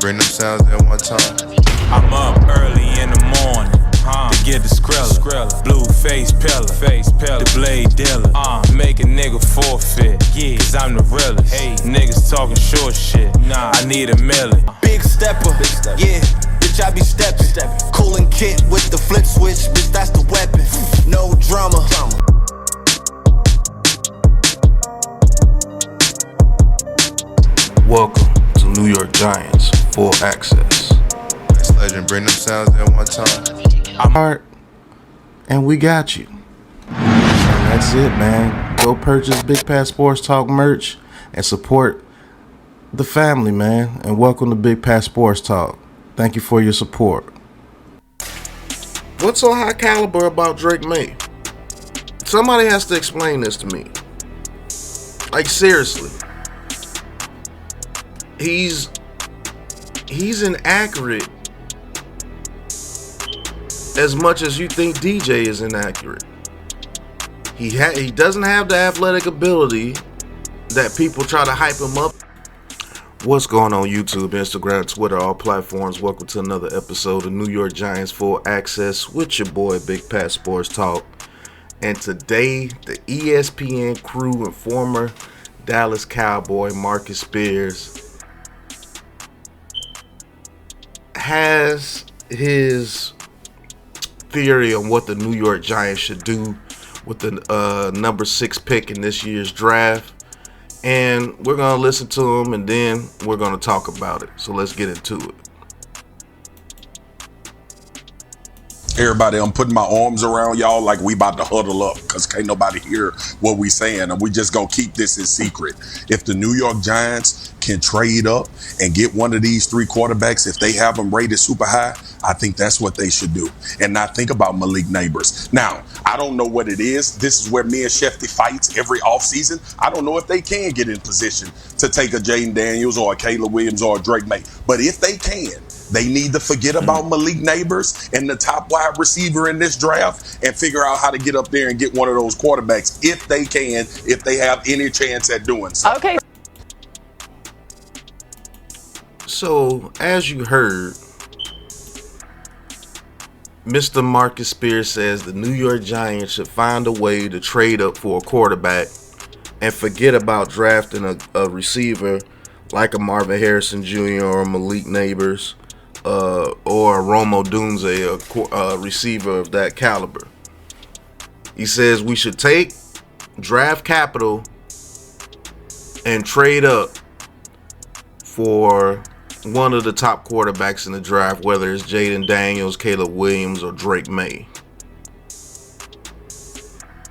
bring them sounds at one time. I'm up early in the morning, to get the skrilla. Blue face pillar, the blade dealer. Make a nigga forfeit, cause I'm the realest. Niggas talking short shit, I need a million. Big stepper, yeah, bitch I be steppin'. Coolin' kit with the flip switch, bitch that's the weapon. No drama. Welcome to New York Giants Full Access. Legend, bring them sounds at one time. I'm hard, and we got you. And that's it, man. Go purchase Big Pat Sports Talk merch and support the family, man. And welcome to Big Pat Sports Talk. Thank you for your support. What's so high caliber about Drake May? Somebody has to explain this to me. Like, seriously. He's inaccurate as much as you think DJ is inaccurate. He doesn't have the athletic ability that people try to hype him up. What's going on YouTube, Instagram, Twitter, all platforms? Welcome to another episode of New York Giants Full Access with your boy Big Pat Sports Talk. And today, the ESPN crew and former Dallas Cowboy Marcus Spears has his theory on what the New York Giants should do with the number 6 pick in this year's draft, and we're gonna listen to him and then we're gonna talk about it. So let's get into it. Everybody, I'm putting my arms around y'all like we about to huddle up because can't nobody hear what we saying, and we just gonna keep this in secret. If the New York Giants can trade up and get one of these 3 quarterbacks, if they have them rated super high, I think that's what they should do and not think about Malik Neighbors. Now, I don't know what it is. This is where me and Shefty fights every offseason. I don't know if they can get in position to take a Jaden Daniels or a Caleb Williams or a Drake May, but if they can, they need to forget about Malik Neighbors and the top wide receiver in this draft and figure out how to get up there and get one of those quarterbacks if they can, if they have any chance at doing so. Okay. So, as you heard, Mr. Marcus Spears says the New York Giants should find a way to trade up for a quarterback and forget about drafting a receiver like a Marvin Harrison Jr. or Malik Neighbors or Romo Dunze, a receiver of that caliber. He says we should take draft capital and trade up for one of the top quarterbacks in the draft, whether it's Jaden Daniels, Caleb Williams, or Drake May.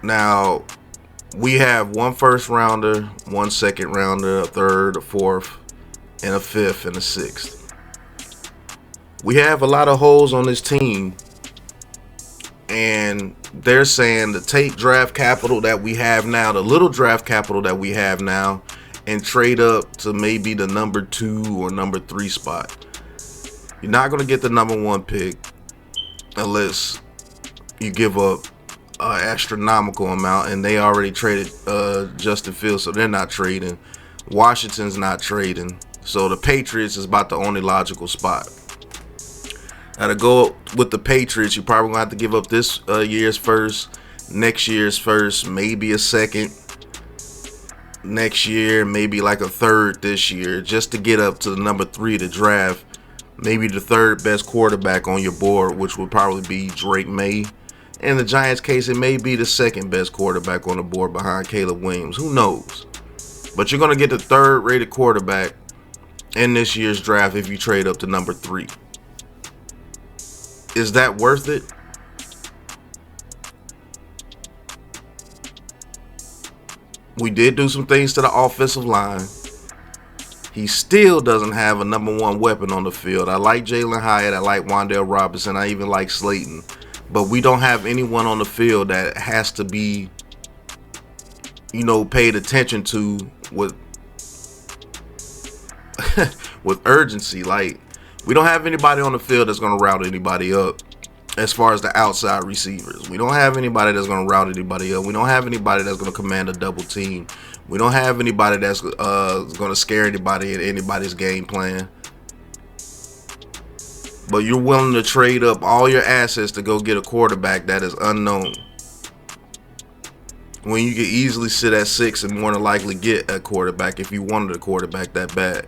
Now, we have 1 first rounder, 1 second rounder, a third, a fourth, and a fifth, and a sixth. We have a lot of holes on this team, and they're saying to take draft capital that we have now, the little draft capital that we have now, and trade up to maybe the number 2 or number 3 spot. You're not going to get the number 1 pick unless you give up an astronomical amount, and they already traded Justin Fields, so they're not trading. Washington's not trading, so the Patriots is about the only logical spot. Now, to go with the Patriots, you're probably going to have to give up this year's first, next year's first, maybe a second next year, maybe like a third this year, just to get up to the number 3 to draft maybe the 3rd best quarterback on your board, which would probably be Drake May. In the Giants' case, it may be the 2nd best quarterback on the board behind Caleb Williams. Who knows? But you're going to get the 3rd rated quarterback in this year's draft if you trade up to number 3. Is that worth it? We did do some things to the offensive line. He still doesn't have a number 1 weapon on the field. I like Jalen Hyatt. I like Wan'Dale Robinson. I even like Slayton. But we don't have anyone on the field that has to be, paid attention to with with urgency. Like, we don't have anybody on the field that's going to route anybody up as far as the outside receivers. We don't have anybody that's going to route anybody up. We don't have anybody that's going to command a double team. We don't have anybody that's going to scare anybody at anybody's game plan. but you're willing to trade up all your assets to go get a quarterback that is unknown, when you could easily sit at 6 and more than likely get a quarterback if you wanted a quarterback that bad.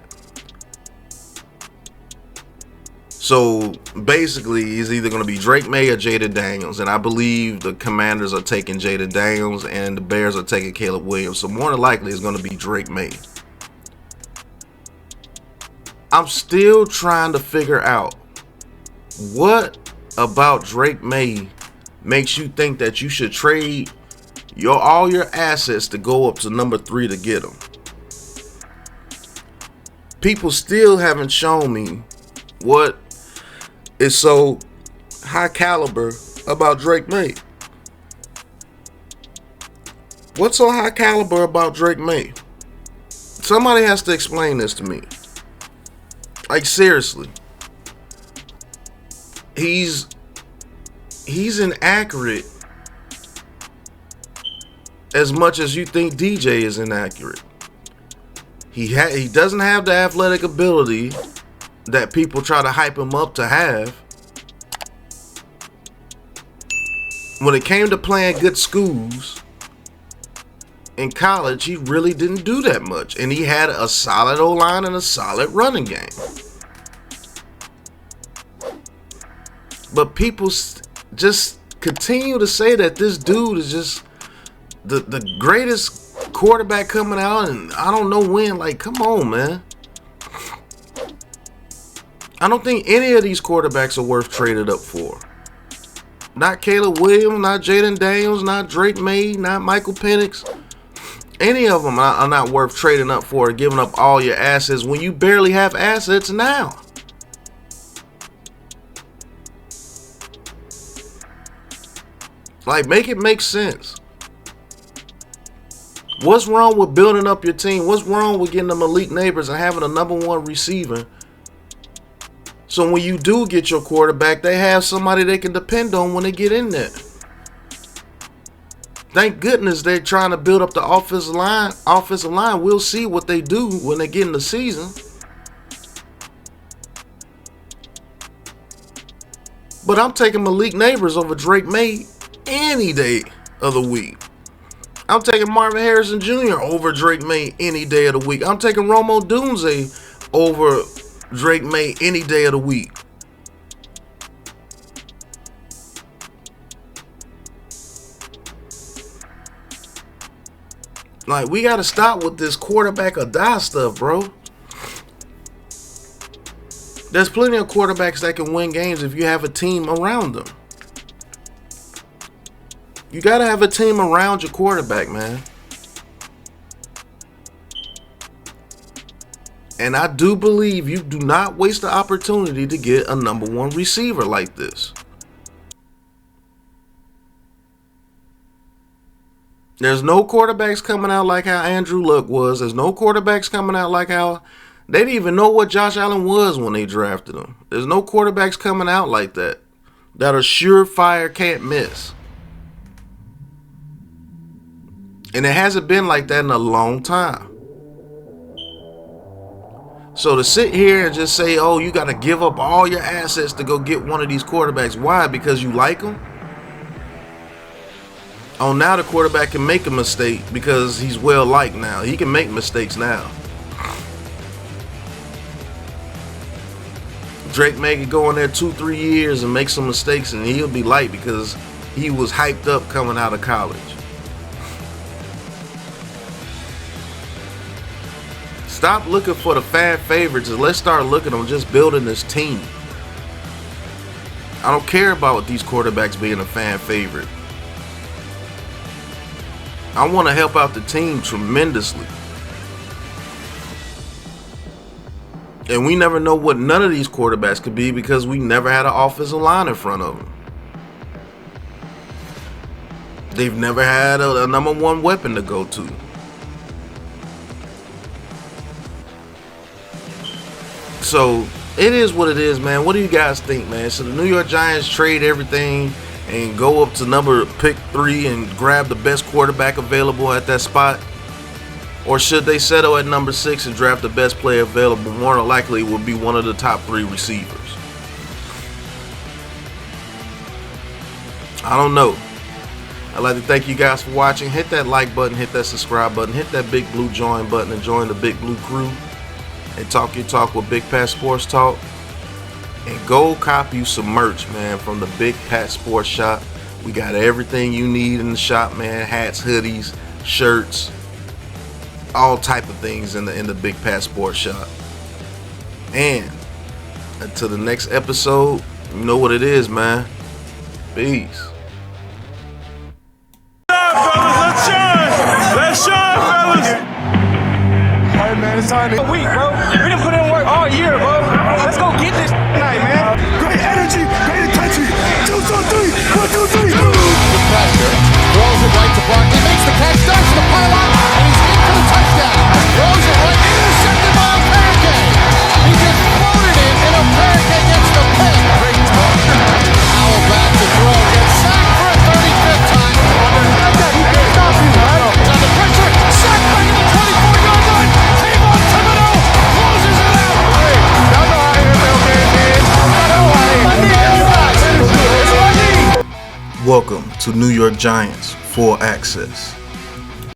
So basically, it's either going to be Drake May or Jaden Daniels, and I believe the Commanders are taking Jaden Daniels and the Bears are taking Caleb Williams. So more than likely, it's going to be Drake May. I'm still trying to figure out what about Drake May makes you think that you should trade all your assets to go up to number 3 to get him. People still haven't shown me what is so high caliber about Drake May. What's so high caliber about Drake May? Somebody has to explain this to me. Like, seriously. He's inaccurate as much as you think DJ is inaccurate. He doesn't have the athletic ability that people try to hype him up to have. When it came to playing good schools in college, he really didn't do that much. And he had a solid O-line and a solid running game. But people just continue to say that this dude is just the greatest quarterback coming out, and I don't know when. Like, come on, man. I don't think any of these quarterbacks are worth trading up for. Not Caleb Williams, not Jaden Daniels, not Drake May, not Michael Penix. Any of them are not worth trading up for or giving up all your assets when you barely have assets now. Like, make it make sense. What's wrong with building up your team? What's wrong with getting the Malik Neighbors and having a number 1 receiver? So when you do get your quarterback, they have somebody they can depend on when they get in there. Thank goodness they're trying to build up the offensive line. We'll see what they do when they get in the season. But I'm taking Malik Neighbors over Drake May any day of the week. I'm taking Marvin Harrison Jr. over Drake May any day of the week. I'm taking Romo Dunze over Drake May any day of the week. Like, we got to stop with this quarterback or die stuff, bro. There's plenty of quarterbacks that can win games if you have a team around them. You got to have a team around your quarterback, man. And I do believe you do not waste the opportunity to get a number 1 receiver like this. There's no quarterbacks coming out like how Andrew Luck was. There's no quarterbacks coming out like how they didn't even know what Josh Allen was when they drafted him. There's no quarterbacks coming out like that are surefire, can't miss. And it hasn't been like that in a long time. So to sit here and just say, oh, you got to give up all your assets to go get one of these quarterbacks. Why? Because you like them? Oh, now the quarterback can make a mistake because he's well liked now. He can make mistakes now. Drake May could go in there 2-3 years and make some mistakes and he'll be light because he was hyped up coming out of college. Stop looking for the fan favorites and let's start looking on just building this team. I don't care about these quarterbacks being a fan favorite. I want to help out the team tremendously. And we never know what none of these quarterbacks could be because we never had an offensive line in front of them. They've never had a number 1 weapon to go to. So it is what it is, man. What do you guys think, man? Should the New York Giants trade everything and go up to pick 3 and grab the best quarterback available at that spot? Or should they settle at number 6 and draft the best player available? More than likely it would be one of the top 3 receivers. I don't know. I'd like to thank you guys for watching. Hit that like button, hit that subscribe button, hit that big blue join button, and join the big blue crew. And talk your talk with Big Pat Sports Talk. And go cop you some merch, man, from the Big Pat Sports Shop. We got everything you need in the shop, man. Hats, hoodies, shirts, all type of things in the Big Pat Sports Shop. And until the next episode, you know what it is, man. Peace. Let's shine, fellas. Hey man, it's time to week, bro. We done put in work all year, bro. Let's go get this night, man. Great energy, great intensity. 2, 2, 3, 1, 2, 3. The pressure, throws it right to Barkley, makes the catch, starts to the pylon, and he's in for the touchdown. Throws it right, intercepted by a pancake. He just floated it, and a pancake gets the pick. Great talk. Powell back to throw, gets sacked for a 35th time. He can't stop you, right? He's under pressure, sacked back at the 24-yard line. Kayvon Thibodeau closes it out. Hey, y'all know how NFL game is. I know how I need you guys. It's what I need. Welcome to New York Giants Full Access.